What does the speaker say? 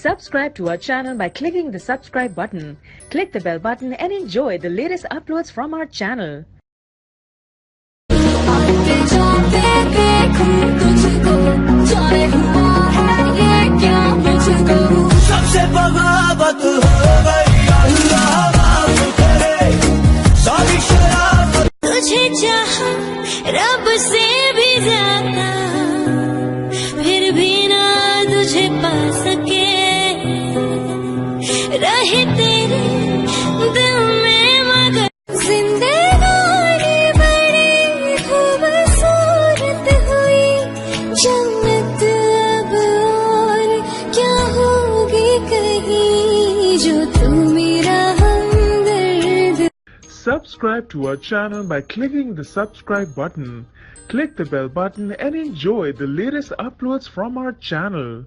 Subscribe to our channel by clicking the subscribe button. Click the bell button and enjoy the latest uploads from our channel. सबसे बगावत हो गई, अल्लाह माफ करे सारी शराफत। तुझे चाहा रब से भी ज्यादा, फिर भी ना तुझे पा सके, रहे तेरे दिल में मगर जिंदगानी बड़ी खूबसूरत हुई, जन्नत अब और क्या होगी कहीं, जो तू मेरा हमदर्द। Subscribe to our channel by clicking the subscribe button. Click the bell button and enjoy the latest uploads from our channel.